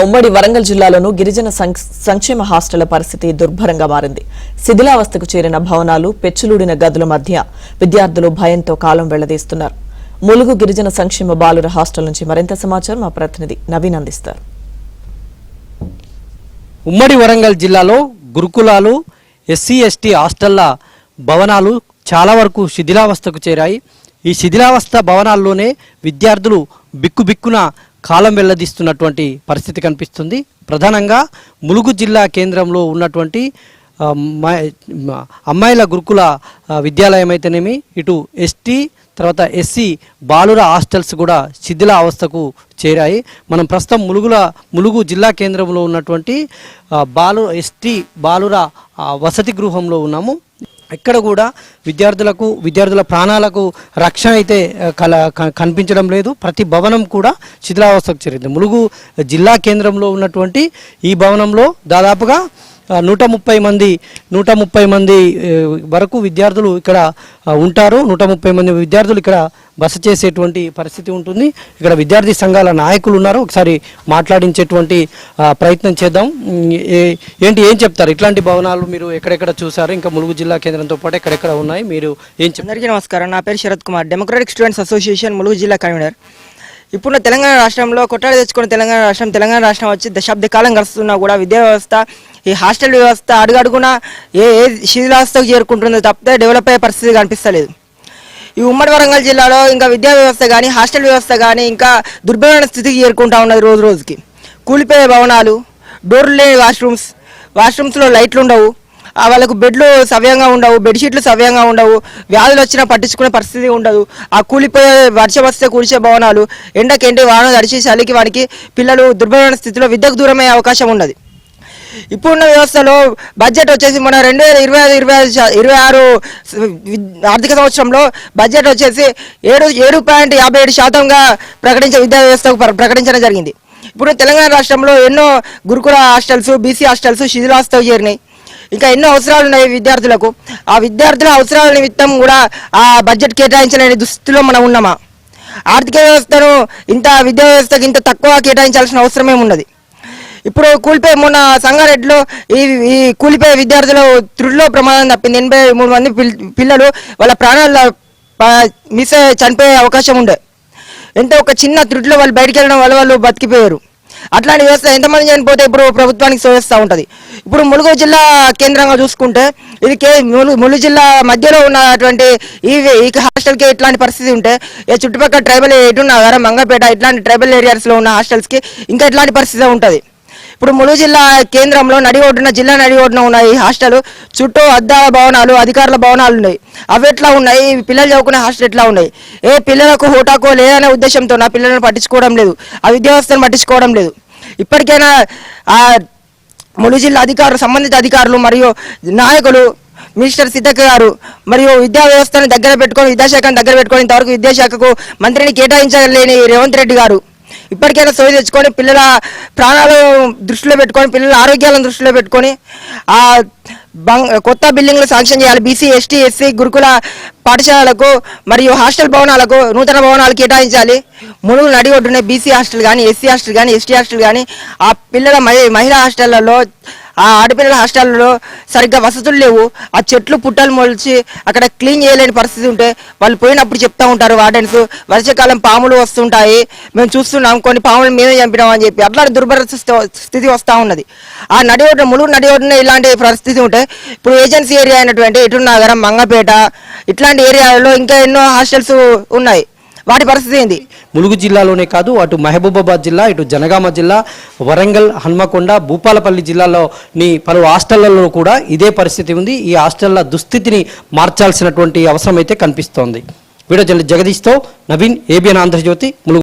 ఉమ్మడి వరంగల్ జిల్లాలోనూ గిరిజన సంక్షేమ హాస్టళ్ల పరిస్థితి దుర్భరంగా మారింది. శిథిలావస్థకు చేరిన భవనాలు, పెచ్చులూడిన గదుల మధ్య విద్యార్థులు భయంతో కాలం వెళ్లదీస్తున్నారు. ములుగు గిరిజన సంక్షేమ బాలుర హాస్టల్ నుంచి మరింత సమాచారం మా ప్రతినిధి నవీన్ అందిస్తారు. ఉమ్మడి వరంగల్ జిల్లాలో గురుకులాలు, ఎస్సీ ఎస్టీ హాస్టళ్ల భవనాలు చాలా వరకు శిథిలావస్థకు చేరాయి. ఈ శిథిలావస్థ భవనాల్లోనే విద్యార్థులు బిక్కుబిక్కున కాలం వెళ్లదీస్తున్నటువంటి పరిస్థితి కనిపిస్తుంది. ప్రధానంగా ములుగు జిల్లా కేంద్రంలో ఉన్నటువంటి అమ్మాయిల గురుకుల విద్యాలయం అయితేనేమి, ఇటు ఎస్టీ తర్వాత ఎస్సీ బాలుర హాస్టల్స్ కూడా శిథిల అవస్థకు చేరాయి. మనం ప్రస్తుతం ములుగు జిల్లా కేంద్రంలో ఉన్నటువంటి ఎస్టీ బాలుర వసతి గృహంలో ఉన్నాము. ఇక్కడ కూడా విద్యార్థుల ప్రాణాలకు రక్షణ అయితే కనిపించడం లేదు. ప్రతి భవనం కూడా శిథిలావస్థకు చేరింది. ములుగు జిల్లా కేంద్రంలో ఉన్నటువంటి ఈ భవనంలో దాదాపుగా 130 మంది వరకు విద్యార్థులు ఇక్కడ ఉంటారు. 130 మంది విద్యార్థులు ఇక్కడ బస చేసేటువంటి పరిస్థితి ఉంటుంది. ఇక్కడ విద్యార్థి సంఘాల నాయకులు ఉన్నారు. ఒకసారి మాట్లాడించేటువంటి ప్రయత్నం చేద్దాం. ఏం చెప్తారు? ఇట్లాంటి భవనాలు మీరు ఎక్కడెక్కడ చూసారు? ఇంకా ములుగు జిల్లా కేంద్రంతో పాటు ఎక్కడెక్కడ ఉన్నాయి? మీరు ఏం చెప్తారు? అందరికీ నమస్కారం. నా పేరు Sharath Kumar, democratic students association Mulugu జిల్లా కన్వీనర్. ఇప్పుడు తెలంగాణ రాష్ట్రంలో కొట్టాడి తెచ్చుకున్న తెలంగాణ రాష్ట్రం వచ్చి దశాబ్ద కాలం గడుస్తున్నా కూడా విద్యా వ్యవస్థ, ఈ హాస్టల్ వ్యవస్థ అడుగడుగున ఏ శిథిలావస్థకు చేరుకుంటుందో తప్పితే డెవలప్ అయ్యే పరిస్థితి కనిపిస్తలేదు. ఈ ఉమ్మడి వరంగల్ జిల్లాలో ఇంకా విద్యా వ్యవస్థ కానీ హాస్టల్ వ్యవస్థ కానీ ఇంకా దుర్భరమైన స్థితికి చేరుకుంటా ఉన్నది. రోజు రోజుకి కూలిపోయే భవనాలు, డోర్లు లేని వాష్రూమ్స్లో లైట్లు ఉండవు, వాళ్ళకు బెడ్లు సవ్యంగా ఉండవు, బెడ్షీట్లు సవ్యంగా ఉండవు, వ్యాధులు వచ్చినా పట్టించుకునే పరిస్థితి ఉండదు. ఆ కూలిపోయే వర్షం వస్తే కూల్చే భవనాలు, ఎండకేంటి వాన తడిచి చలికి వానికి పిల్లలు దుర్భరమైన స్థితిలో విద్యకు దూరమయ్యే అవకాశం ఉన్నది. ఇప్పుడున్న వ్యవస్థలో బడ్జెట్ వచ్చేసి మన 2025-26 ఆర్థిక సంవత్సరంలో బడ్జెట్ వచ్చేసి 7.57% ప్రకటించే విద్యా వ్యవస్థకు ప్రకటించడం జరిగింది. ఇప్పుడు తెలంగాణ రాష్ట్రంలో ఎన్నో గురుకుల హాస్టల్స్, బీసీ హాస్టల్స్ శిథిలావస్థకు చేరినాయి. ఇంకా ఎన్నో అవసరాలు ఉన్నాయి విద్యార్థులకు. ఆ విద్యార్థుల అవసరాల నిమిత్తం కూడా ఆ బడ్జెట్ కేటాయించలేని దుస్థితిలో మనం ఉన్నామా? ఆర్థిక వ్యవస్థను విద్యా వ్యవస్థకు ఇంత తక్కువ కేటాయించాల్సిన అవసరమే ఉన్నది. ఇప్పుడు కూలిపోయి మొన్న సంగారెడ్డిలో ఈ కూలిపోయే విద్యార్థుల త్రుడిలో ప్రమాదం తప్పింది. 83 మంది పిల్లలు వాళ్ళ ప్రాణాలు మిస్ చనిపోయే అవకాశం ఉండే. ఎంతో ఒక చిన్న త్రుడిలో వాళ్ళు బయటికి వెళ్ళడం వల్ల వాళ్ళు బతికిపోయారు. అట్లాంటి వ్యవస్థ ఎంతమంది చనిపోతే ఇప్పుడు ప్రభుత్వానికి సోచేస్తూ ఉంటుంది. ఇప్పుడు ములుగు జిల్లా కేంద్రంగా చూసుకుంటే ఇది ములుగు జిల్లా మధ్యలో ఉన్నటువంటి ఈ హాస్టల్కి ఇట్లాంటి పరిస్థితి ఉంటే చుట్టుపక్కల ట్రైబల్ ఎటున్నగరం, మంగపేట ఇట్లాంటి ట్రైబల్ ఏరియాస్లో ఉన్న హాస్టల్స్కి ఇంకా ఇట్లాంటి పరిస్థితి ఉంటుంది. ఇప్పుడు ములుగు జిల్లా కేంద్రంలో జిల్లా నడి ఒడ్డున ఉన్న ఈ హాస్టల్ చుట్టూ అద్దాల భవనాలు, అధికారుల భవనాలు ఉన్నాయి. అవి ఎట్లా ఉన్నాయి? పిల్లలు చదువుకునే హాస్టల్ ఎట్లా ఉన్నాయి? పిల్లలకు హోటాకో లేదనే ఉద్దేశంతో నా పిల్లలను పట్టించుకోవడం లేదు, ఆ విద్యా వ్యవస్థను పట్టించుకోవడం లేదు. ఇప్పటికైనా ఆ ములుగు జిల్లా సంబంధిత అధికారులు మరియు నాయకులు, మినిస్టర్ సీతక్క గారు మరియు విద్యా వ్యవస్థను విద్యాశాఖను దగ్గర పెట్టుకొని ఇంతవరకు విద్యాశాఖకు మంత్రిని కేటాయించలేని రేవంత్ రెడ్డి గారు ఇప్పటికైనా సోయి తెచ్చుకొని పిల్లల ప్రాణాలు దృష్టిలో పెట్టుకొని, పిల్లల ఆరోగ్యాలను దృష్టిలో పెట్టుకొని కొత్త బిల్డింగ్లు శాంక్షన్ చేయాలి. బీసీ, ఎస్టీ, ఎస్సీ గురుకుల పాఠశాలలకు మరియు హాస్టల్ భవనాలకు నూతన భవనాలు కేటాయించాలి. ములుగు నడి ఒడ్డునే బీసీ హాస్టల్ కానీ, ఎస్సీ హాస్టల్ కానీ, ఎస్టీ హాస్టల్ కానీ, ఆ పిల్లల మహిళా హాస్టళ్లలో, ఆ ఆడపిల్లల హాస్టల్లో సరిగ్గా వసతులు లేవు. ఆ చెట్లు పుట్టలు మొలిచి అక్కడ క్లీన్ చేయలేని పరిస్థితి ఉంటే వాళ్ళు పోయినప్పుడు చెప్తూ ఉంటారు వార్డెన్స్, వర్షాకాలం పాములు వస్తుంటాయి, మేము చూస్తున్నాం, కొన్ని పాములు మేమే చంపినాం అని చెప్పి అట్లాంటి దుర్భర స్థితి వస్తూ ఉన్నది. ఆ ములుగు నడి ఒడ్డున ఇలాంటి పరిస్థితి ఉంటే ఇప్పుడు ఏజెన్సీ ఏరియా అయినటువంటి ఎటున్నగరం, మంగపేట ఇట్లాంటి ఏరియాలలో ఇంకా ఎన్నో హాస్టల్స్ ఉన్నాయి. వాటి పరిస్థితి ఏంది? ములుగు జిల్లాలోనే కాదు, అటు మహబూబాబాద్ జిల్లా, ఇటు జనగామ జిల్లా, వరంగల్, హన్మకొండ, భూపాలపల్లి జిల్లాలోని పలు హాస్టళ్లలో కూడా ఇదే పరిస్థితి ఉంది. ఈ హాస్టళ్ల దుస్థితిని మార్చాల్సినటువంటి అవసరం అయితే కనిపిస్తోంది. వీడియో జర్నలిస్ట్ జగదీష్తో నవీన్, ఏబిఎన్ ఆంధ్రజ్యోతి, ములుగు.